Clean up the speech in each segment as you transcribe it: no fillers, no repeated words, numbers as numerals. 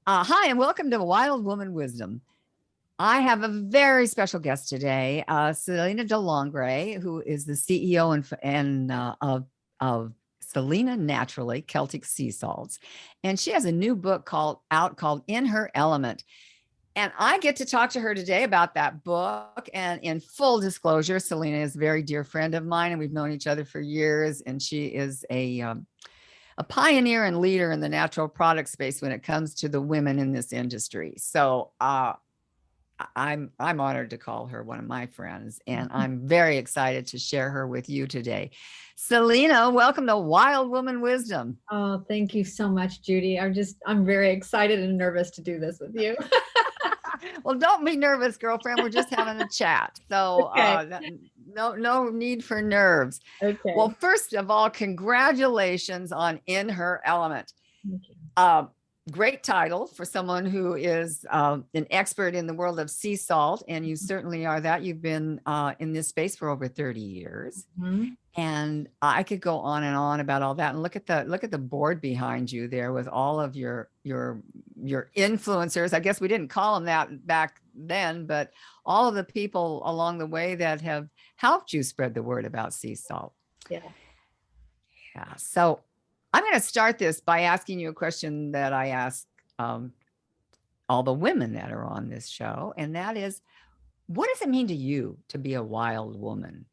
Hi, and welcome to Wild Woman Wisdom. I have a very special guest today, Selina Delangre, who is the CEO of Selina Naturally Celtic Sea Salts, and she has a new book called In Her Element. And I get to talk to her today about that book. And in full disclosure, Selina is a very dear friend of mine, and we've known each other for years. And she is a pioneer and leader in the natural product space when it comes to the women in this industry. So I'm honored to call her one of my friends, and I'm very excited to share her with you today. Selina, welcome to Wild Woman Wisdom. Oh, thank you so much, Judy. I'm very excited and nervous to do this with you. Well, don't be nervous, girlfriend. We're just having a chat. So Okay. no need for nerves. Okay. Well, first of all, congratulations on In Her Element. Thank you. Great title for someone who is an expert in the world of sea salt, and you certainly are that. You've been in this space for over 30 years. Mhm. And I could go on and on about all that. And look at the board behind you there with all of your influencers. I guess we didn't call them that back then, but all of the people along the way that have helped you spread the word about sea salt. Yeah. Yeah. So I'm going to start this by asking you a question that I ask all the women that are on this show, and that is, what does it mean to you to be a wild woman?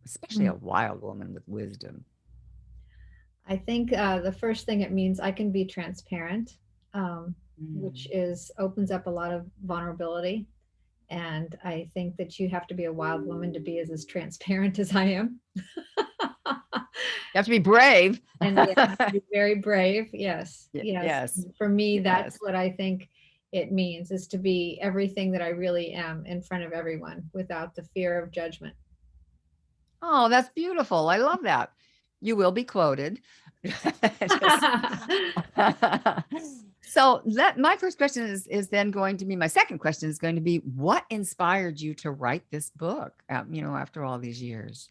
Especially a wild woman with wisdom. I think the first thing it means I can be transparent, which opens up a lot of vulnerability. And I think that you have to be a wild woman to be as transparent as I am. You have to be brave. And you have to be very brave. Yes. Yes. Yes. For me, Yes. that's what I think it means, is to be everything that I really am in front of everyone without the fear of judgment. Oh, that's beautiful. I love that. You will be quoted. So my first question is then going to be, my second question is going to be, what inspired you to write this book, after all these years?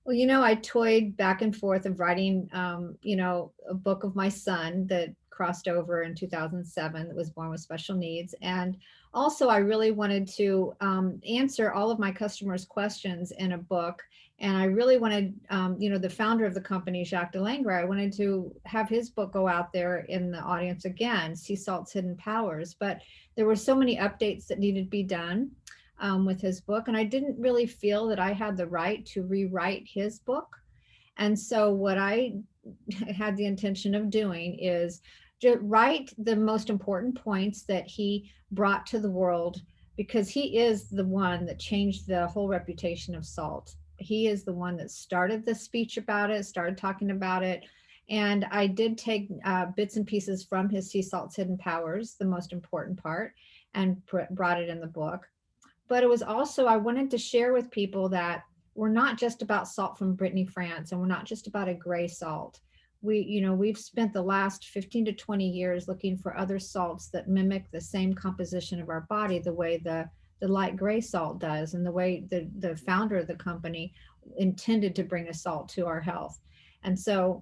Well, I toyed back and forth of writing, a book of my son that crossed over in 2007, that was born with special needs. And also, I really wanted to answer all of my customers' questions in a book. And I really wanted, the founder of the company, Jacques Delangre, I wanted to have his book go out there in the audience again, Sea Salt's Hidden Powers. But there were so many updates that needed to be done with his book. And I didn't really feel that I had the right to rewrite his book. And so what I had the intention of doing is to write the most important points that he brought to the world, because he is the one that changed the whole reputation of salt. He is the one that started the speech about it, started talking about it. And I did take bits and pieces from his Sea Salt's Hidden Powers, the most important part, and brought it in the book. But it was also, I wanted to share with people that we're not just about salt from Brittany, France, and we're not just about a gray salt. We've spent the last 15 to 20 years looking for other salts that mimic the same composition of our body, the way the light gray salt does, and the way the founder of the company intended to bring a salt to our health. And so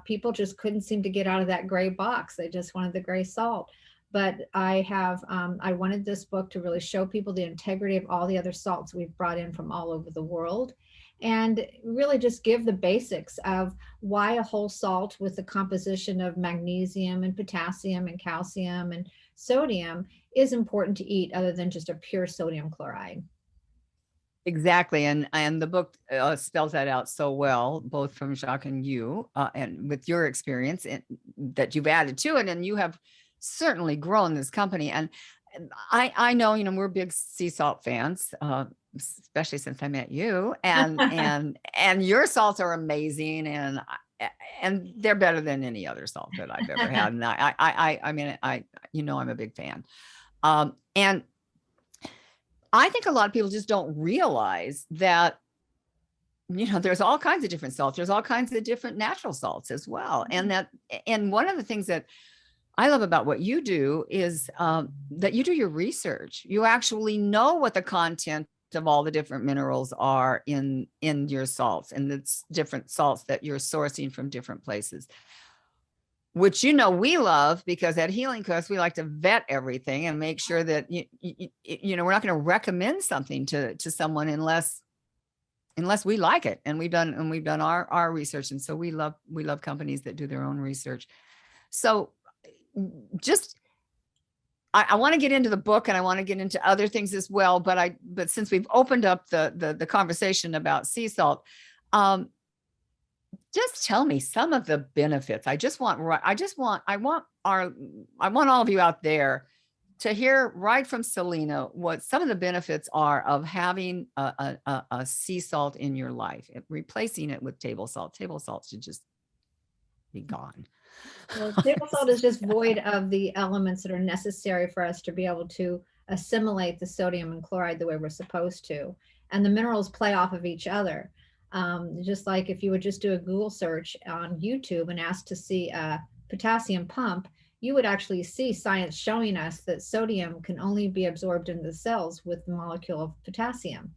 people just couldn't seem to get out of that gray box. They just wanted the gray salt. But I wanted this book to really show people the integrity of all the other salts we've brought in from all over the world, and really just give the basics of why a whole salt with the composition of magnesium and potassium and calcium and sodium is important to eat, other than just a pure sodium chloride. Exactly. And the book spells that out so well, both from Jacques and you, and with your experience that you've added to it. And you have certainly grown this company. And I know, we're big sea salt fans, especially since I met you, and your salts are amazing. And they're better than any other salt that I've ever had. And I mean, I'm a big fan. And I think a lot of people just don't realize that, there's all kinds of different salts. There's all kinds of different natural salts as well. And one of the things that I love about what you do is that you do your research. You actually know what the content of all the different minerals are in your salts, and it's different salts that you're sourcing from different places. which, you know, we love, because at Healing Quest, we like to vet everything and make sure that, you know, we're not going to recommend something to someone unless we like it. And we've done our research. And so we love companies that do their own research. So just, I want to get into the book, and I want to get into other things as well. But since we've opened up the conversation about sea salt, just tell me some of the benefits. I want all of you out there to hear right from Selina what some of the benefits are of having a sea salt in your life, replacing it with table salt. Table salt should just be gone. Well, table salt is just void of the elements that are necessary for us to be able to assimilate the sodium and chloride the way we're supposed to. And the minerals play off of each other. Just like if you would just do a Google search on YouTube and ask to see a potassium pump, you would actually see science showing us that sodium can only be absorbed into the cells with the molecule of potassium.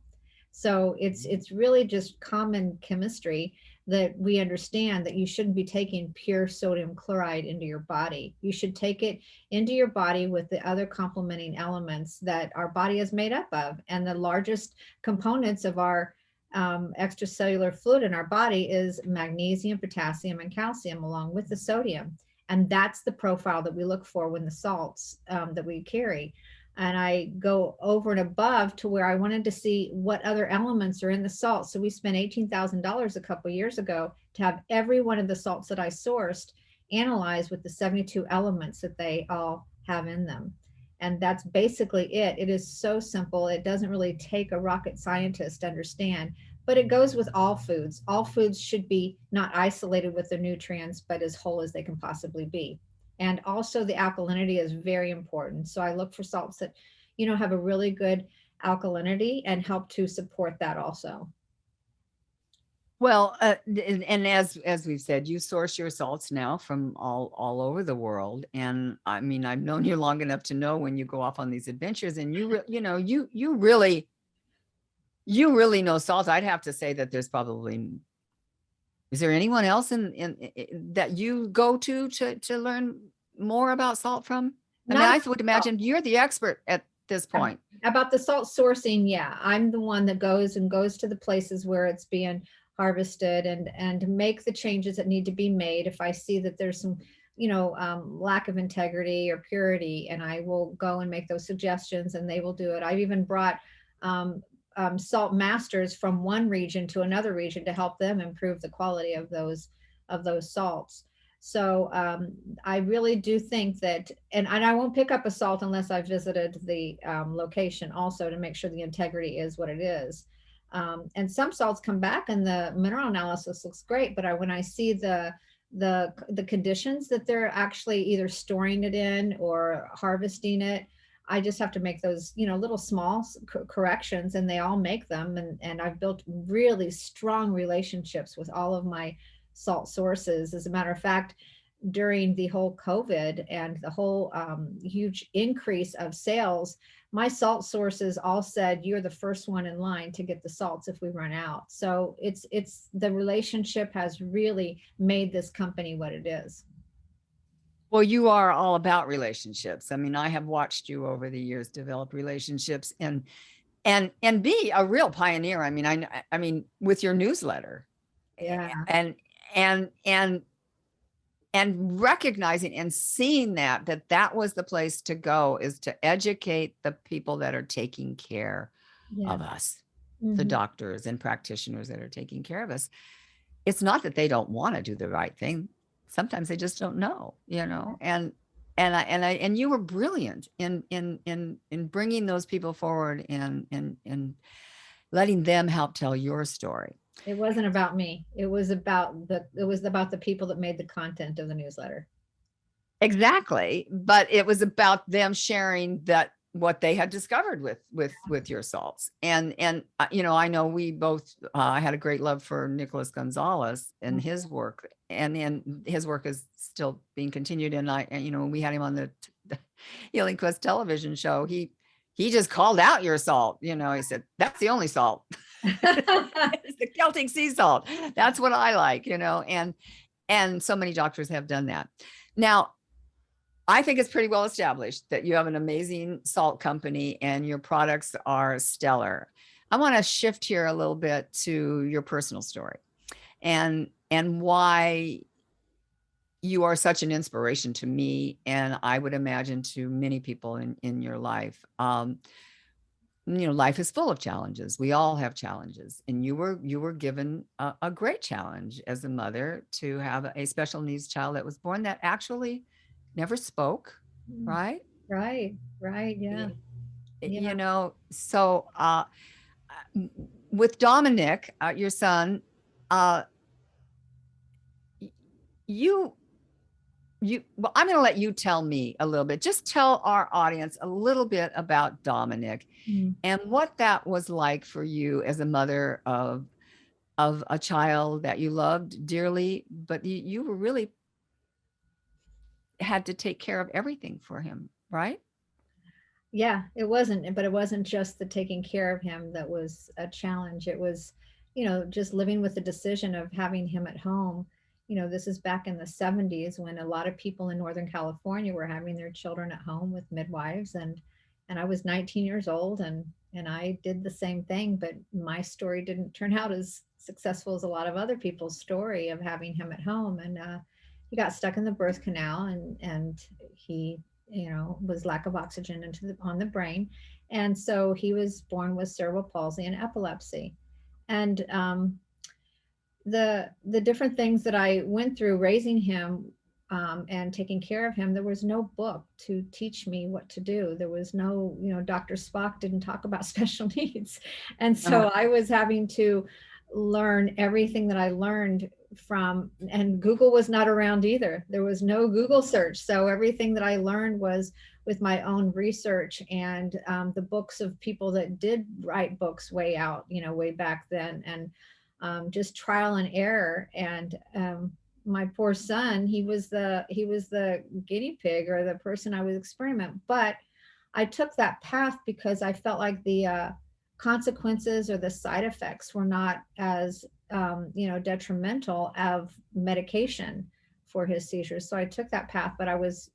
So it's really just common chemistry that we understand that you shouldn't be taking pure sodium chloride into your body. You should take it into your body with the other complementing elements that our body is made up of. And the largest components of our extracellular fluid in our body is magnesium, potassium, and calcium, along with the sodium. And that's the profile that we look for when the salts that we carry. And I go over and above to where I wanted to see what other elements are in the salt. So we spent $18,000 a couple of years ago to have every one of the salts that I sourced analyzed with the 72 elements that they all have in them. And that's basically it. It is so simple. It doesn't really take a rocket scientist to understand, but it goes with all foods. All foods should be not isolated with their nutrients, but as whole as they can possibly be. And also the alkalinity is very important. So I look for salts that, you know, have a really good alkalinity and help to support that also. Well, and as we've said, you source your salts now from all over the world. And I mean, I've known you long enough to know when you go off on these adventures, and you really know salt. I'd have to say that there's probably, is there anyone else in that you go to learn more about salt from? I mean, I would imagine you're the expert at this point. About the salt sourcing, yeah, I'm the one that goes to the places where it's being harvested and make the changes that need to be made if I see that there's some, lack of integrity or purity, and I will go and make those suggestions and they will do it. I've even brought salt masters from one region to another region to help them improve the quality of those salts. So I really do think that, and I won't pick up a salt unless I've visited the location also to make sure the integrity is what it is. And some salts come back and the mineral analysis looks great, but when I see the conditions that they're actually either storing it in or harvesting it, I just have to make those, little small corrections, and they all make them. And I've built really strong relationships with all of my salt sources. As a matter of fact, during the whole COVID and the whole huge increase of sales, my salt sources all said, you're the first one in line to get the salts if we run out. So it's the relationship has really made this company what it is. Well, you are all about relationships. I mean, I have watched you over the years develop relationships and be a real pioneer. I mean, with your newsletter, yeah, and recognizing and seeing that was the place to go, is to educate the people that are taking care of us, the doctors and practitioners that are taking care of us. It's not that they don't want to do the right thing. Sometimes they just don't know, and you were brilliant in bringing those people forward and letting them help tell your story. It wasn't about me. It was about the people that made the content of the newsletter. Exactly. But it was about them sharing what they had discovered with your salts. And I know we both had a great love for Nicholas Gonzalez and his work, and his work is still being continued. And we had him on the Healing Quest television show. He just called out your salt. He said, that's the only salt. It's the Celtic sea salt. That's what I like, and so many doctors have done that. Now, I think it's pretty well established that you have an amazing salt company and your products are stellar. I want to shift here a little bit to your personal story and why you are such an inspiration to me, and I would imagine to many people in your life. Life is full of challenges. We all have challenges, and you were given a great challenge as a mother to have a special needs child that was born that actually never spoke, Mm, right? right, right, yeah, yeah. So with Dominic, your son, uh, you well, I'm going to let you tell me a little bit. Just tell our audience a little bit about Dominic Mm. and what that was like for you as a mother of a child that you loved dearly, but you were really had to take care of everything for him, right? Yeah, it wasn't, but it wasn't just the taking care of him that was a challenge. It was, just living with the decision of having him at home. This is back in the 70s when a lot of people in Northern California were having their children at home with midwives, and I was 19 years old, and I did the same thing, but my story didn't turn out as successful as a lot of other people's story of having him at home. And he got stuck in the birth canal, and he was lack of oxygen on the brain. And so he was born with cerebral palsy and epilepsy. And the different things that I went through raising him, and taking care of him, there was no book to teach me what to do. There was no, Dr. Spock didn't talk about special needs. And Uh-huh. so I was having to learn everything that I learned from, and Google was not around either. There was no Google search. So everything that I learned was with my own research and the books of people that did write books way out, way back then, and just trial and error. And my poor son, he was the guinea pig, or the person I was experiment. But I took that path because I felt like the consequences or the side effects were not as detrimental of medication for his seizures. So I took that path, but I was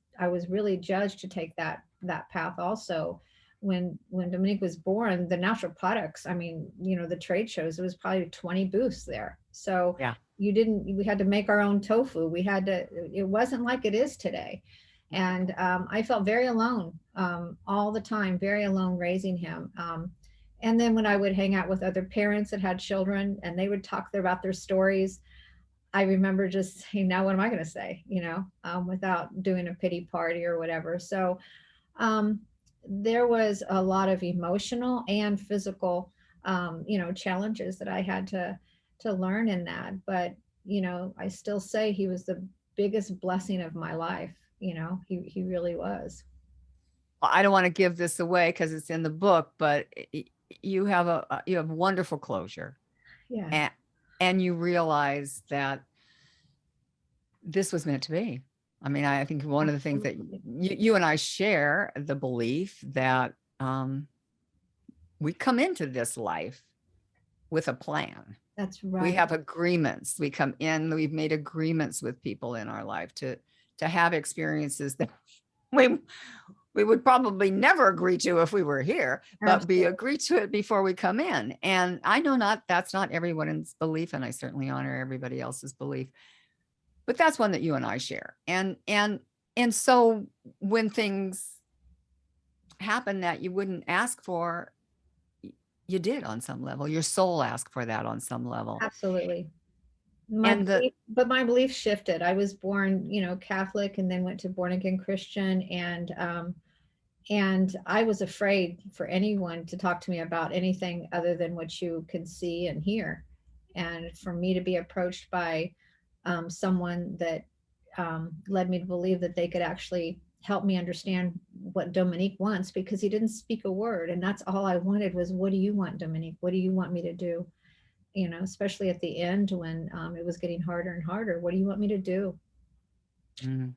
really judged to take that path also. When Dominique was born, the natural products, I mean, the trade shows, it was probably 20 booths there. So Yeah. we had to make our own tofu. It wasn't like it is today. And I felt very alone, all the time, very alone raising him. And then when I would hang out with other parents that had children and they would talk about their stories, I remember just saying, now what am I going to say, without doing a pity party or whatever. So um, there was a lot of emotional and physical, challenges that I had to learn in that. But, I still say he was the biggest blessing of my life. He really was. I don't want to give this away because it's in the book, but you have wonderful closure, Yeah, and you realize that this was meant to be. I mean, I think one of the things that absolutely. you and I share the belief that we come into this life with a plan. That's We right. have agreements. We come in, we've made agreements with people in our life to have experiences that we we would probably never agree to if we were here, but we Absolutely. agree to it before we come in. And I know that's not everyone's belief, and I certainly honor everybody else's belief, but that's one that you and I share. And so when things happen that you wouldn't ask for, you did on some level. Your soul asked for that on some level. Absolutely. And the My belief shifted. I was born, Catholic, and then went to born again Christian, and I was afraid for anyone to talk to me about anything other than what you could see and hear. And for me to be approached by someone that led me to believe that they could actually help me understand what Dominique wants, because he didn't speak a word. And that's all I wanted was, what do you want, Dominique? What do you want me to do? Especially at the end when it was getting harder and harder. What do you want me to do? Mm.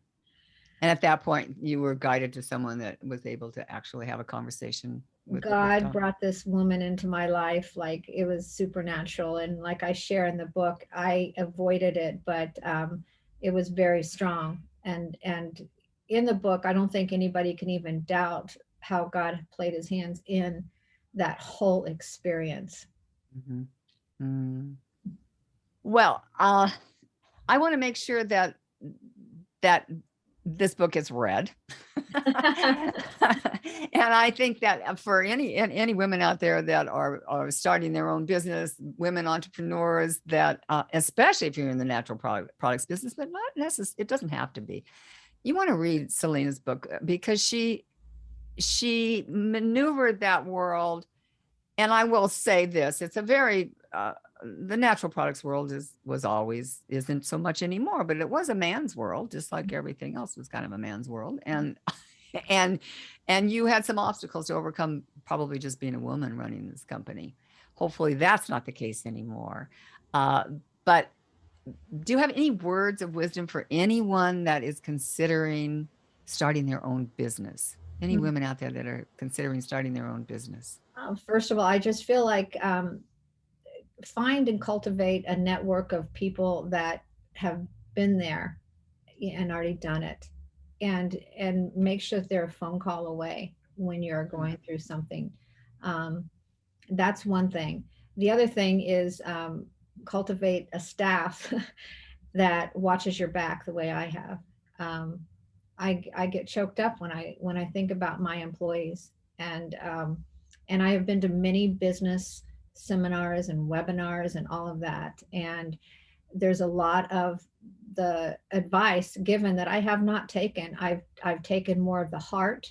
And at that point, you were guided to someone that was able to actually have a conversation with God Tom. brought this woman into my life like it was supernatural. And like I share in the book, I avoided it, but it was very strong. And in the book, I don't think anybody can even doubt how God played his hands in that whole experience. Mhm. Mm. Well, I want to make sure that this book is read. And I think that for any women out there that are starting their own business, women entrepreneurs that, especially if you're in the natural products business, but not necessarily, it doesn't have to be. You want to read Selina's book because she maneuvered that world. And I will say this, it's a very, the natural products world isn't so much anymore, but it was a man's world, just like everything else was kind of a man's world. And and you had some obstacles to overcome, probably just being a woman running this company. Hopefully that's not the case anymore. But do you have any words of wisdom for anyone that is considering starting their own business? Any women out there that are considering starting their own business? First of all, I just feel like find and cultivate a network of people that have been there and already done it, and make sure that they're a phone call away when you're going through something. Um, that's one thing. The other thing is cultivate a staff that watches your back the way I have. Um, I get choked up when I think about my employees, and I have been to many business seminars and webinars and all of that, and there's a lot of the advice given that I have not taken. I've taken more of the heart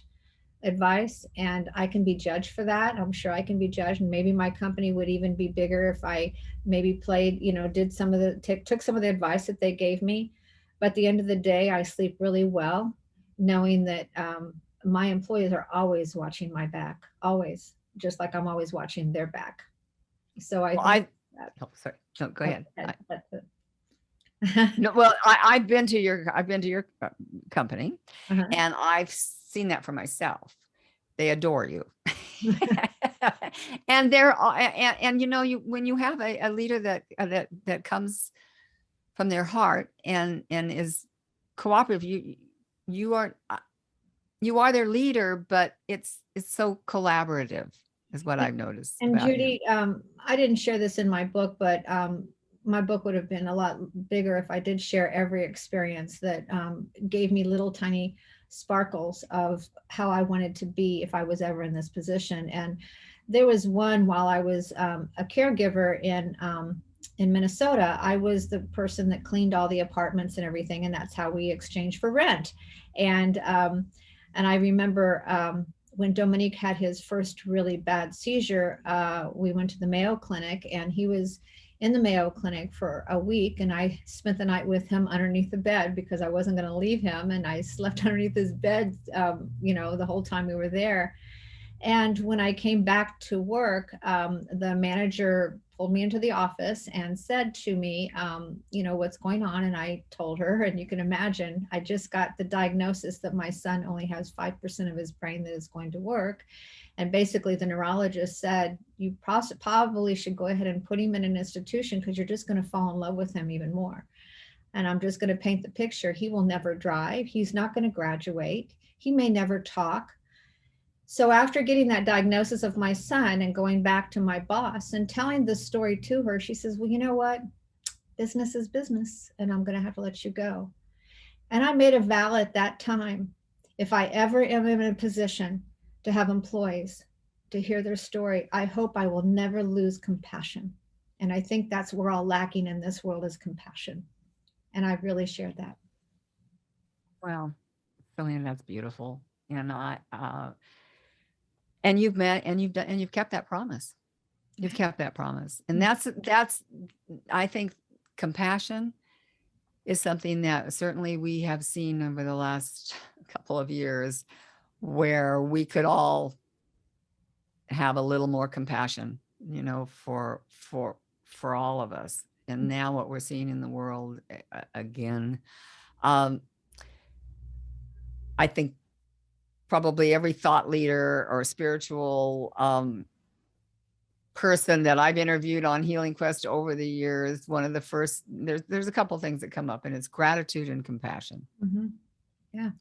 advice, and I can be judged for that. I'm sure I can be judged, and maybe my company would even be bigger if I maybe played, did some of the took some of the advice that they gave me. But at the end of the day, I sleep really well, knowing that my employees are always watching my back, always, just like I'm always watching their back. So I Well, think that, oh, sorry. No, go ahead. that's it. No, well, I've been to your company, Uh-huh. and I've seen that for myself. They adore you. And you when you have a leader that comes from their heart and is cooperative, you are their leader, but it's so collaborative is what I've noticed And about you. Judy, I didn't share this in my book, but my book would have been a lot bigger if I did share every experience that gave me little tiny sparkles of how I wanted to be if I was ever in this position. And there was one while I was a caregiver in Minnesota. I was the person that cleaned all the apartments and everything, and that's how we exchanged for rent. And I remember when Dominique had his first really bad seizure, we went to the Mayo Clinic, and he was in the Mayo Clinic for a week, and I spent the night with him underneath the bed because I wasn't going to leave him, and I slept underneath his bed, the whole time we were there. And when I came back to work, the manager pulled me into the office and said to me, what's going on? And I told her, and you can imagine, I just got the diagnosis that my son only has 5% of his brain that is going to work. And basically the neurologist said, you probably should go ahead and put him in an institution because you're just going to fall in love with him even more. And I'm just going to paint the picture. He will never drive. He's not going to graduate. He may never talk. So after getting that diagnosis of my son and going back to my boss and telling this story to her, she says, well, you know what? Business is business, and I'm going to have to let you go. And I made a vow at that time, if I ever am in a position to have employees to hear their story, I hope I will never lose compassion. And I think that's what we're all lacking in this world is compassion. And I've really shared that. Well, Selena, that's beautiful. And you've met and you've kept that promise. You've kept that promise. And that's I think compassion is something that certainly we have seen over the last couple of years where we could all have a little more compassion, for all of us. And now what we're seeing in the world again, I think probably every thought leader or spiritual person that I've interviewed on Healing Quest over the years, one of the first, there's a couple things that come up, and it's gratitude and compassion. Mm-hmm. Yeah.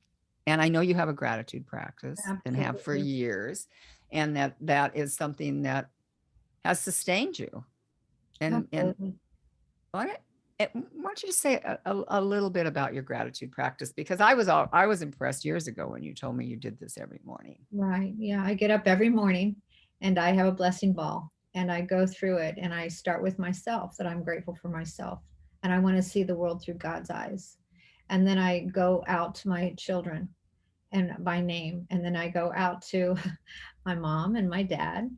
And I know you have a gratitude practice and have for Absolutely. years. And that is something that has sustained you. And Absolutely. why don't you say a little bit about your gratitude practice? Because I was impressed years ago when you told me you did this every morning. Right. Yeah. I get up every morning and I have a blessing ball and I go through it and I start with myself, that I'm grateful for myself and I want to see the world through God's eyes. And then I go out to my children and by name. And then I go out to my mom and my dad,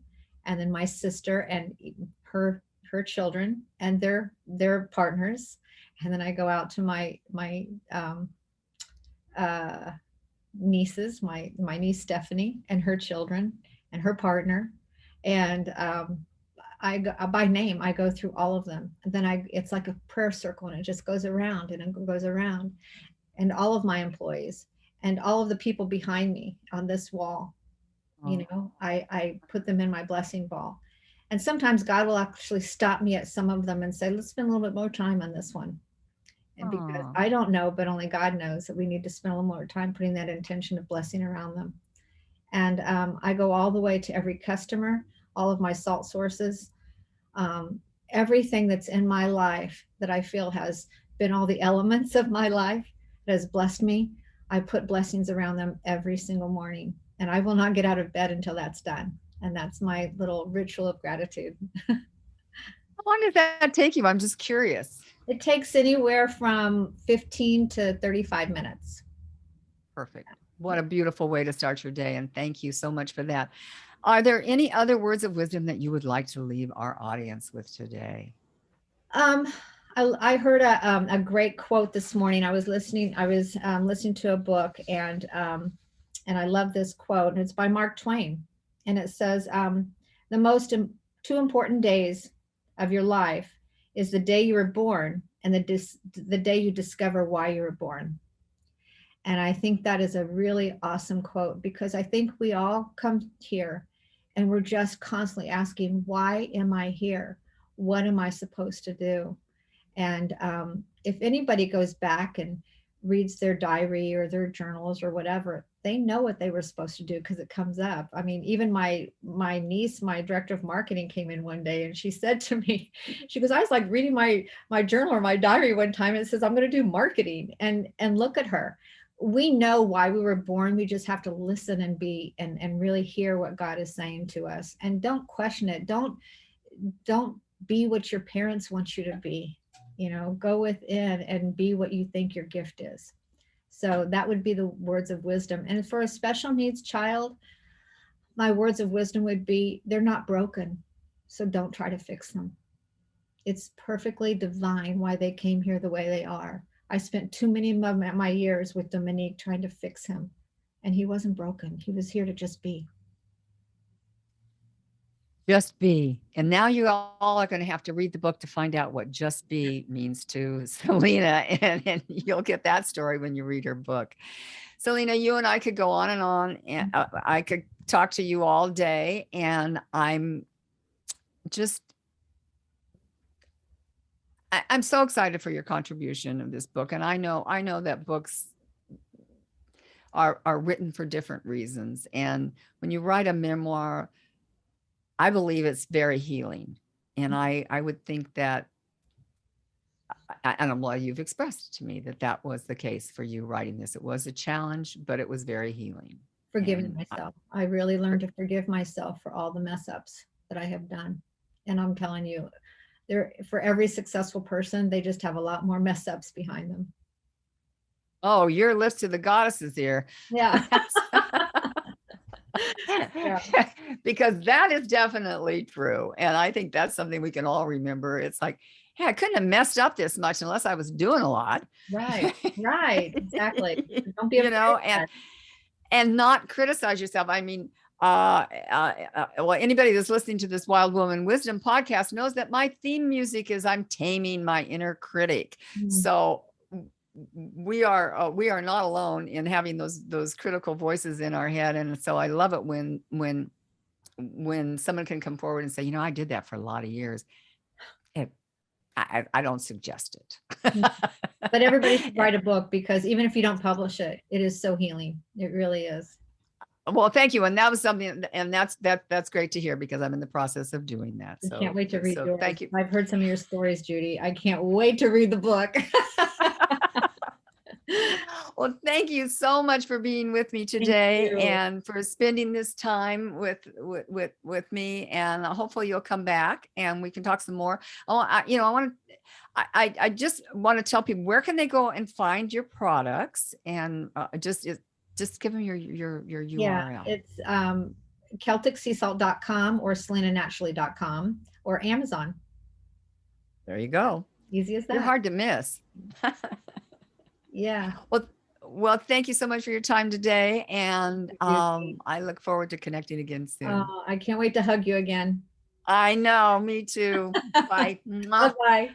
and then my sister and her children and their partners. And then I go out to my uh, nieces, my niece Stephanie and her children and her partner, and I go by name. I go through all of them, and then it's like a prayer circle, and it just goes around and it goes around, and all of my employees and all of the people behind me on this wall. Oh, I put them in my blessing ball, and sometimes God will actually stop me at some of them and say, let's spend a little bit more time on this one. And because oh, I don't know, but only God knows, that we need to spend a little more time putting that intention of blessing around them. And I go all the way to every customer, all of my salt sources, um, everything that's in my life that I feel has been all the elements of my life that has blessed me. I put blessings around them every single morning, and I will not get out of bed until that's done. And that's my little ritual of gratitude. how long does that take you? I'm just curious. It takes anywhere from 15 to 35 minutes. Perfect. What a beautiful way to start your day. And thank you so much for that. Are there any other words of wisdom that you would like to leave our audience with today? Um, I heard a great quote this morning. I was listening to a book, and I love this quote, and it's by Mark Twain, and it says, "The two important days of your life is the day you were born and the day you discover why you were born." And I think that is a really awesome quote, because I think we all come here and we're just constantly asking, why am I here? What am I supposed to do? And if anybody goes back and reads their diary or their journals or whatever, they know what they were supposed to do because it comes up. I mean, even my niece, my director of marketing, came in one day and she said to me, she goes, I was like reading my journal or my diary one time, and it says I'm going to do marketing, and look at her. We know why we were born. We just have to listen and be and really hear what God is saying to us, and don't question it. Don't be what your parents want you to be. Go within and be what you think your gift is. So that would be the words of wisdom. And for a special needs child, my words of wisdom would be, they're not broken, so don't try to fix them. It's perfectly divine why they came here the way they are. I spent too many of my years with Dominique trying to fix him, and he wasn't broken. He was here to just be. Just be. And now you all are going to have to read the book to find out what just be means to Selina. And you'll get that story when you read her book. Selina, you and I could go on and on. And I could talk to you all day. And I'm just, I'm so excited for your contribution of this book. And I know that books are written for different reasons. And when you write a memoir, I believe it's very healing. And I would think that, and well, you've expressed to me that that was the case for you writing this. It was a challenge, but it was very healing. Forgiving And myself. I really learned to forgive myself for all the mess ups that I have done. And I'm telling you, for every successful person, they just have a lot more mess ups behind them. oh, your lips to the goddesses here. Yeah. Yeah. Because that is definitely true. And I think that's something we can all remember. It's like, yeah, I couldn't have messed up this much unless I was doing a lot. Right. Right. Exactly. Don't be you afraid know, of that. and not criticize yourself. I mean, well, anybody that's listening to this Wild Woman Wisdom podcast knows that my theme music is I'm taming my inner critic. Mm. So we are not alone in having those critical voices in our head. And so I love it when someone can come forward and say, I did that for a lot of years. I don't suggest it. But everybody should write a book, because even if you don't publish it, it is so healing. It really is. Well, thank you. And that was something, and that's great to hear, because I'm in the process of doing that. I can't wait to read So yours. thank you. I've heard some of your stories, Judy. I can't wait to read the book. Well, thank you so much for being with me today and for spending this time with me. And hopefully you'll come back and we can talk some more. Oh, I just want to tell people, where can they go and find your products, and just give them your Yeah, URL. it's CelticSeaSalt.com or SelinaNaturally.com or Amazon. There you go. Easy as that. You're hard to miss. Yeah. Well, thank you so much for your time today. And I look forward to connecting again soon. I can't wait to hug you again. I know, me too. Bye. Bye-bye.